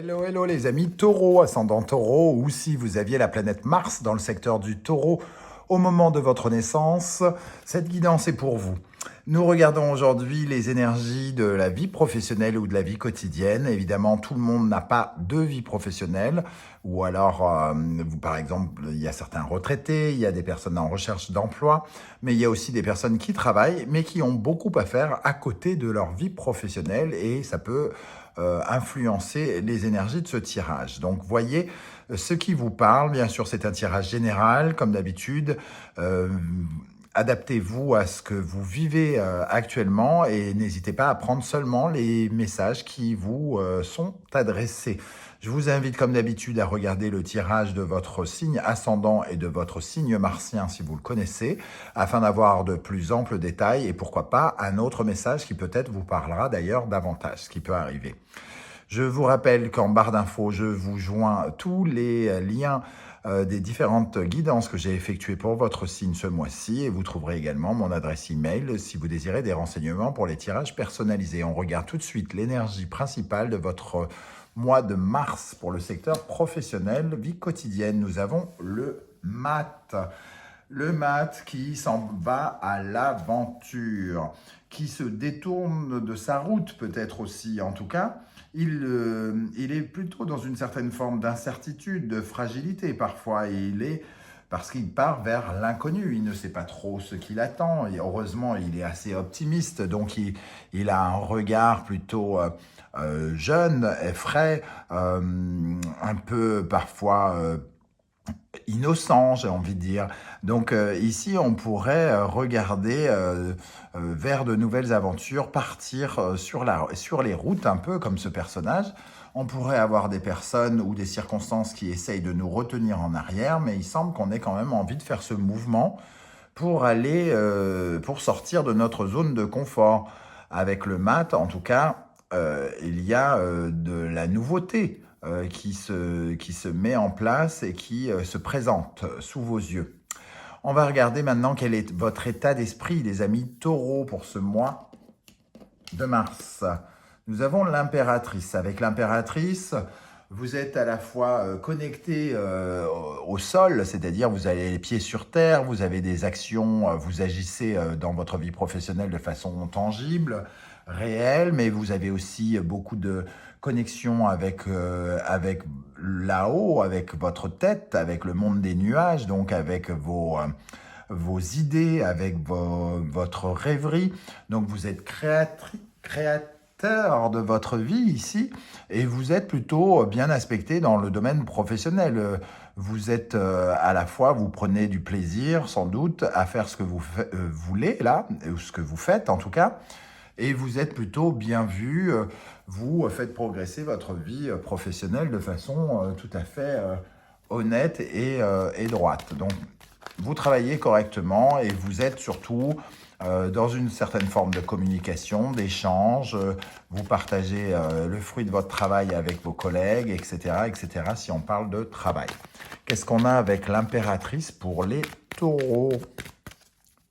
Hello, hello les amis taureaux, ascendant taureau, ou si vous aviez la planète Mars dans le secteur du taureau au moment de votre naissance, cette guidance est pour vous. Nous regardons aujourd'hui les énergies de la vie professionnelle ou de la vie quotidienne. Évidemment, tout le monde n'a pas de vie professionnelle, ou alors, par exemple, il y a certains retraités, il y a des personnes en recherche d'emploi, mais il y a aussi des personnes qui travaillent, mais qui ont beaucoup à faire à côté de leur vie professionnelle, et ça peut influencer les énergies de ce tirage. Donc, voyez ce qui vous parle. Bien sûr, c'est un tirage général, comme d'habitude. Adaptez-vous à ce que vous vivez actuellement et n'hésitez pas à prendre seulement les messages qui vous sont adressés. Je vous invite comme d'habitude à regarder le tirage de votre signe ascendant et de votre signe martien si vous le connaissez, afin d'avoir de plus amples détails et pourquoi pas un autre message qui peut-être vous parlera d'ailleurs davantage, ce qui peut arriver. Je vous rappelle qu'en barre d'infos, je vous joins tous les liens des différentes guidances que j'ai effectuées pour votre signe ce mois-ci et vous trouverez également mon adresse email si vous désirez des renseignements pour les tirages personnalisés. On regarde tout de suite l'énergie principale de votre mois de mars pour le secteur professionnel, vie quotidienne. Nous avons le mat. Le mat qui s'en va à l'aventure, qui se détourne de sa route peut-être aussi. En tout cas, il est plutôt dans une certaine forme d'incertitude, de fragilité parfois. Parce qu'il part vers l'inconnu. Il ne sait pas trop ce qu'il attend. Et heureusement, il est assez optimiste. Donc, il a un regard plutôt jeune, frais, un peu parfois innocent, j'ai envie de dire. Donc ici, on pourrait regarder vers de nouvelles aventures, partir sur les routes, un peu comme ce personnage. On pourrait avoir des personnes ou des circonstances qui essayent de nous retenir en arrière, mais il semble qu'on ait quand même envie de faire ce mouvement pour pour sortir de notre zone de confort. Avec le mat, en tout cas, il y a de la nouveauté qui se met en place et qui se présente sous vos yeux. On va regarder maintenant quel est votre état d'esprit, les amis taureaux, pour ce mois de mars. Nous avons l'impératrice. Avec l'impératrice, vous êtes à la fois connecté au sol, c'est-à-dire vous avez les pieds sur terre, vous avez des actions, vous agissez dans votre vie professionnelle de façon tangible, réelle, mais vous avez aussi beaucoup de connexion avec là-haut, avec votre tête, avec le monde des nuages, donc avec vos idées, avec votre rêverie. Donc vous êtes créateur de votre vie ici, et vous êtes plutôt bien aspecté dans le domaine professionnel. Vous êtes à la fois, vous prenez du plaisir sans doute à faire ce que vous voulez là, ou ce que vous faites en tout cas, et vous êtes plutôt bien vu, vous faites progresser votre vie professionnelle de façon tout à fait honnête et droite. Donc vous travaillez correctement et vous êtes surtout dans une certaine forme de communication, d'échange, vous partagez le fruit de votre travail avec vos collègues, etc., etc., si on parle de travail. Qu'est-ce qu'on a avec l'impératrice pour les taureaux,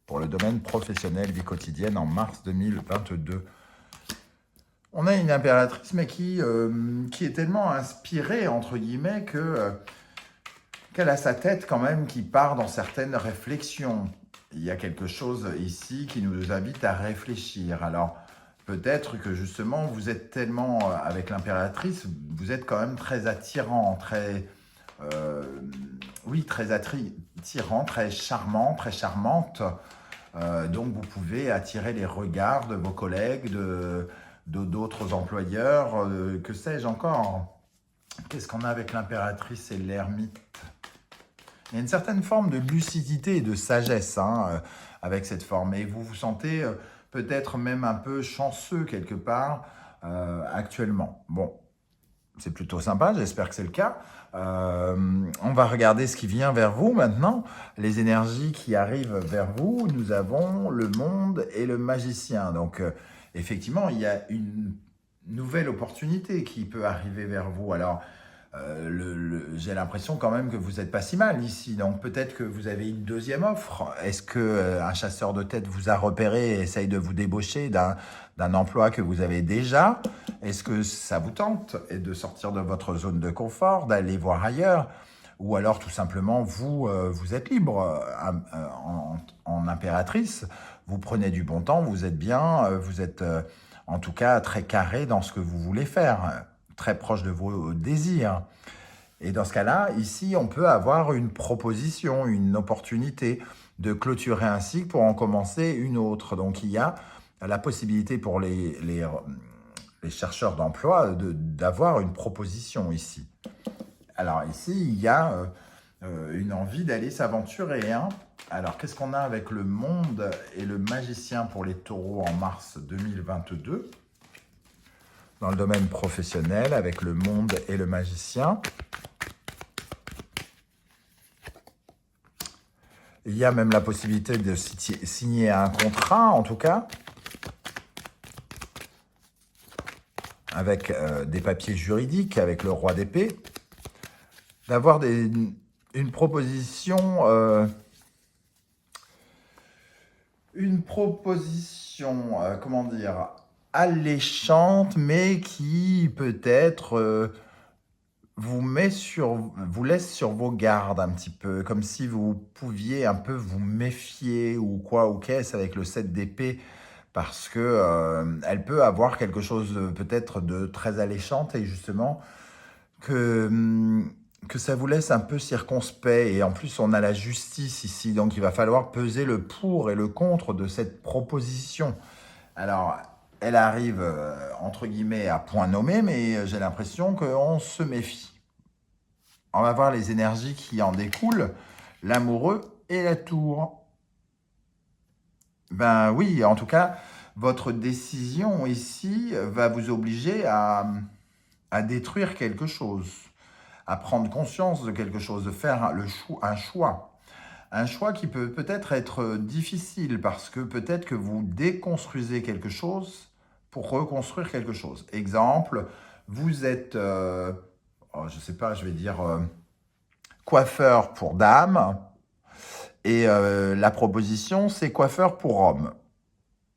pour le domaine professionnel, vie quotidienne en mars 2022? On a une impératrice, mais qui est tellement inspirée, entre guillemets, qu'elle a sa tête quand même qui part dans certaines réflexions. Il y a quelque chose ici qui nous invite à réfléchir. Alors, peut-être que justement, vous êtes tellement, avec l'impératrice, vous êtes quand même très attirant, très attirant, très charmant, très charmante. Donc, vous pouvez attirer les regards de vos collègues, d'autres employeurs, que sais-je encore. Qu'est-ce qu'on a avec l'impératrice et l'ermite? Il y a une certaine forme de lucidité et de sagesse avec cette forme. Et vous vous sentez peut-être même un peu chanceux quelque part actuellement. Bon, c'est plutôt sympa, j'espère que c'est le cas. On va regarder ce qui vient vers vous maintenant. Les énergies qui arrivent vers vous, nous avons le monde et le magicien. Donc, effectivement, il y a une nouvelle opportunité qui peut arriver vers vous. Alors, J'ai l'impression quand même que vous n'êtes pas si mal ici. Donc peut-être que vous avez une deuxième offre. Est-ce que un chasseur de tête vous a repéré et essaye de vous débaucher d'un emploi que vous avez déjà? Est-ce que ça vous tente et de sortir de votre zone de confort, d'aller voir ailleurs? Ou alors tout simplement, vous êtes libre en impératrice, vous prenez du bon temps, vous êtes bien, vous êtes en tout cas très carré dans ce que vous voulez faire, très proche de vos désirs. Et dans ce cas-là, ici, on peut avoir une proposition, une opportunité de clôturer un cycle pour en commencer une autre. Donc il y a la possibilité pour les chercheurs d'emploi d'avoir une proposition ici. Alors ici, il y a une envie d'aller s'aventurer, hein. Alors, qu'est-ce qu'on a avec le monde et le magicien pour les taureaux en mars 2022? Dans le domaine professionnel, avec le monde et le magicien. Il y a même la possibilité de signer un contrat, en tout cas, avec des papiers juridiques, avec le roi d'épée, d'avoir une proposition, comment dire, alléchante, mais qui peut-être vous laisse sur vos gardes un petit peu, comme si vous pouviez un peu vous méfier ou quoi, ou qu'est-ce avec le 7 d'épée, parce que elle peut avoir quelque chose peut-être de très alléchante et justement que ça vous laisse un peu circonspect. Et en plus, on a la justice ici, donc il va falloir peser le pour et le contre de cette proposition. Alors, elle arrive, entre guillemets, à point nommé, mais j'ai l'impression qu'on se méfie. On va voir les énergies qui en découlent, l'amoureux et la tour. Ben oui, en tout cas, votre décision ici va vous obliger à détruire quelque chose, à prendre conscience de quelque chose, de faire un choix. Un choix qui peut peut-être être difficile parce que peut-être que vous déconstruisez quelque chose pour reconstruire quelque chose. Exemple, vous êtes, je ne sais pas, je vais dire coiffeur pour dames et la proposition, c'est coiffeur pour hommes.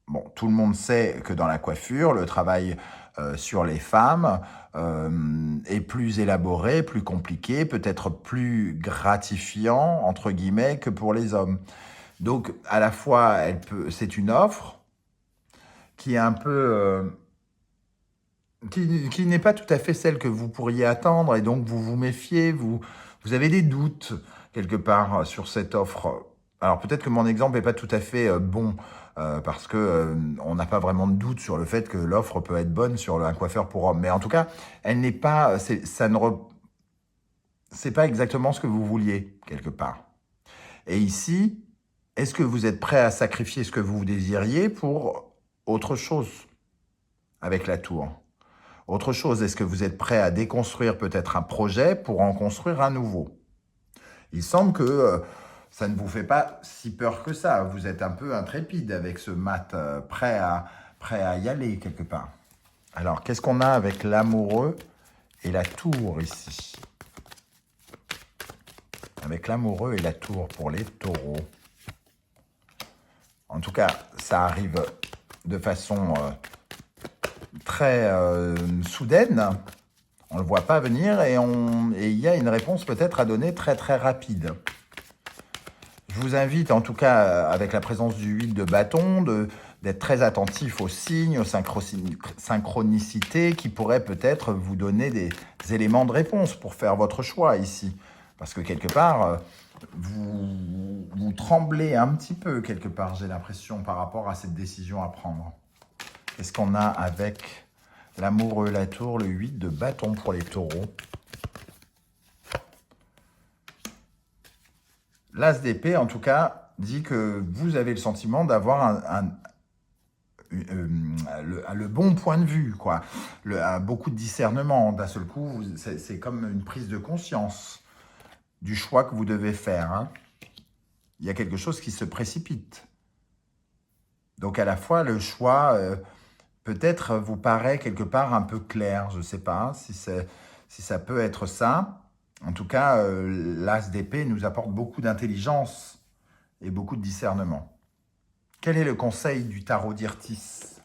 Bon, tout le monde sait que dans la coiffure, le travail sur les femmes est plus élaboré, plus compliqué, peut-être plus gratifiant, entre guillemets, que pour les hommes. Donc, à la fois, c'est une offre qui est un peu... qui n'est pas tout à fait celle que vous pourriez attendre, et donc vous vous méfiez, vous avez des doutes quelque part sur cette offre. Alors peut-être que mon exemple n'est pas tout à fait bon, parce que on n'a pas vraiment de doute sur le fait que l'offre peut être bonne sur un coiffeur pour homme. Mais en tout cas, elle n'est pas, c'est pas exactement ce que vous vouliez quelque part. Et ici, est-ce que vous êtes prêt à sacrifier ce que vous désiriez pour autre chose avec la tour? Autre chose, est-ce que vous êtes prêt à déconstruire peut-être un projet pour en construire un nouveau? Il semble que ça ne vous fait pas si peur que ça. Vous êtes un peu intrépide avec ce mat, prêt à y aller quelque part. Alors, qu'est-ce qu'on a avec l'amoureux et la tour ici? Avec l'amoureux et la tour pour les taureaux. En tout cas, ça arrive de façon très soudaine. On ne le voit pas venir et il y a une réponse peut-être à donner très très rapide. Je vous invite en tout cas, avec la présence du 8 de bâton, d'être très attentif aux signes, aux synchronicités qui pourraient peut-être vous donner des éléments de réponse pour faire votre choix ici. Parce que quelque part, vous tremblez un petit peu quelque part, j'ai l'impression, par rapport à cette décision à prendre. Qu'est-ce qu'on a avec l'amoureux, la tour, le 8 de bâton pour les taureaux? L'as d'épée, en tout cas, dit que vous avez le sentiment d'avoir le bon point de vue, quoi. Beaucoup de discernement. D'un seul coup, c'est comme une prise de conscience du choix que vous devez faire, hein. Il y a quelque chose qui se précipite. Donc, à la fois, le choix, peut-être, vous paraît quelque part un peu clair. Je ne sais pas si si ça peut être ça. En tout cas, l'as d'épée nous apporte beaucoup d'intelligence et beaucoup de discernement. Quel est le conseil du tarot d'Irtis?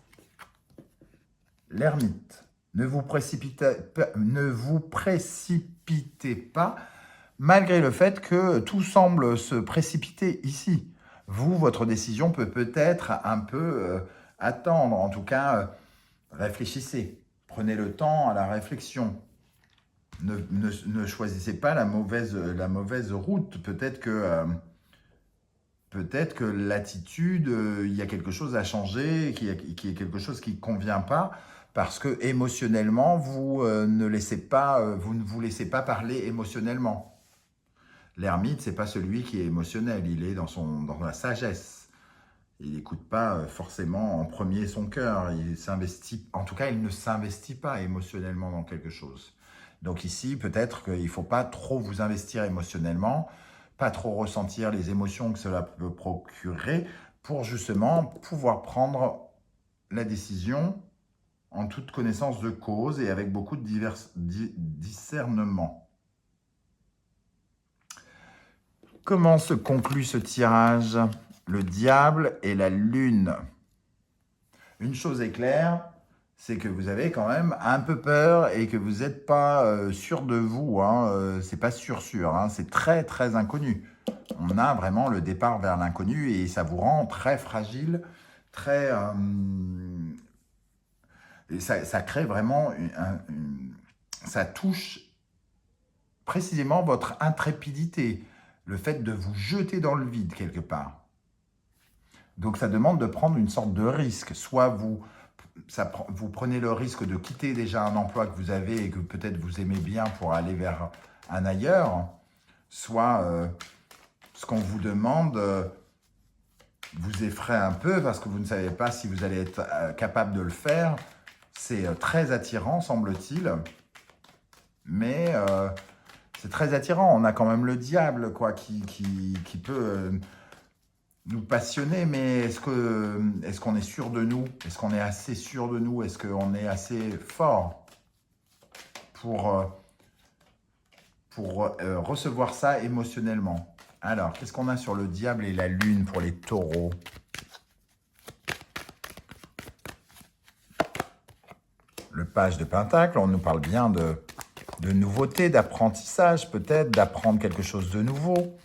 L'ermite. Ne vous précipitez pas, malgré le fait que tout semble se précipiter ici. Vous, votre décision peut peut-être un peu attendre. En tout cas, réfléchissez. Prenez le temps à la réflexion. Ne choisissez pas la mauvaise route. Peut-être que l'attitude, il y a quelque chose à changer, qu'il y a quelque chose qui ne convient pas, parce que émotionnellement, vous ne vous laissez pas parler émotionnellement. L'ermite, c'est pas celui qui est émotionnel, il est dans la sagesse. Il n'écoute pas forcément en premier son cœur, en tout cas, il ne s'investit pas émotionnellement dans quelque chose. Donc ici, peut-être qu'il ne faut pas trop vous investir émotionnellement, pas trop ressentir les émotions que cela peut procurer pour justement pouvoir prendre la décision en toute connaissance de cause et avec beaucoup de discernement. Comment se conclut ce tirage? Le diable et la lune. Une chose est claire, c'est que vous avez quand même un peu peur et que vous n'êtes pas sûr de vous. C'est pas sûr, hein, c'est très, très inconnu. On a vraiment le départ vers l'inconnu et ça vous rend très fragile, très... et ça crée vraiment... ça touche précisément votre intrépidité, le fait de vous jeter dans le vide quelque part. Donc ça demande de prendre une sorte de risque. Soit vous prenez le risque de quitter déjà un emploi que vous avez et que peut-être vous aimez bien pour aller vers un ailleurs, soit ce qu'on vous demande vous effraie un peu parce que vous ne savez pas si vous allez être capable de le faire. C'est très attirant, semble-t-il, mais c'est très attirant. On a quand même le diable quoi, qui peut... nous passionner, mais est-ce qu'on est sûr de nous? Est-ce qu'on est assez sûr de nous? Est-ce qu'on est assez fort pour recevoir ça émotionnellement? Alors, qu'est-ce qu'on a sur le diable et la lune pour les taureaux? Le page de Pentacle, on nous parle bien de nouveauté, d'apprentissage peut-être, d'apprendre quelque chose de nouveau.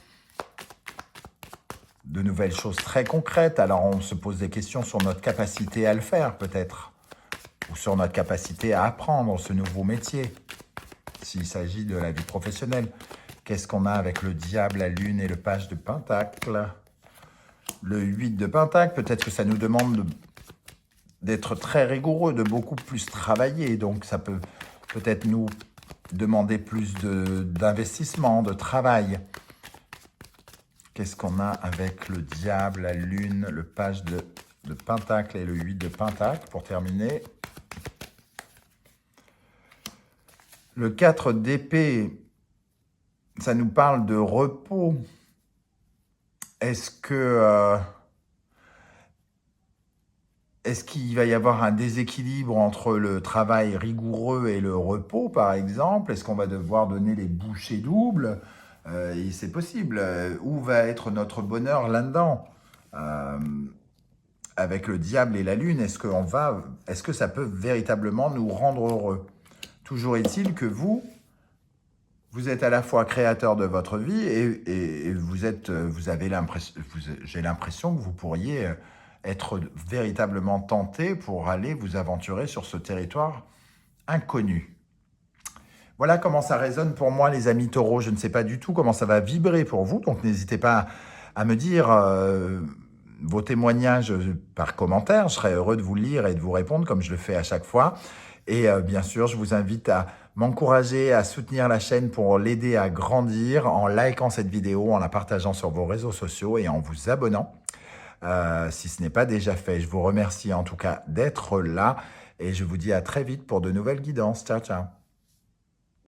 De nouvelles choses très concrètes. Alors, on se pose des questions sur notre capacité à le faire, peut-être. Ou sur notre capacité à apprendre ce nouveau métier, s'il s'agit de la vie professionnelle. Qu'est-ce qu'on a avec le diable, la lune et le page de Pentacle? Le 8 de Pentacle, peut-être que ça nous demande d'être très rigoureux, de beaucoup plus travailler. Donc, ça peut peut-être nous demander plus d'investissement, de travail. Qu'est-ce qu'on a avec le diable, la lune, le page de Pentacle et le 8 de Pentacle pour terminer? Le 4 d'épée, ça nous parle de repos. Est-ce qu'il va y avoir un déséquilibre entre le travail rigoureux et le repos, par exemple? Est-ce qu'on va devoir donner les bouchées doubles? Et c'est possible. Où va être notre bonheur là-dedans? Avec le diable et la lune, est-ce que ça peut véritablement nous rendre heureux? Toujours est-il que vous êtes à la fois créateur de votre vie et j'ai l'impression que vous pourriez être véritablement tenté pour aller vous aventurer sur ce territoire inconnu. Voilà comment ça résonne pour moi, les amis taureaux. Je ne sais pas du tout comment ça va vibrer pour vous, donc n'hésitez pas à me dire vos témoignages par commentaire. Je serai heureux de vous lire et de vous répondre comme je le fais à chaque fois. Et bien sûr, je vous invite à m'encourager à soutenir la chaîne pour l'aider à grandir en likant cette vidéo, en la partageant sur vos réseaux sociaux et en vous abonnant si ce n'est pas déjà fait. Je vous remercie en tout cas d'être là et je vous dis à très vite pour de nouvelles guidances. Ciao, ciao.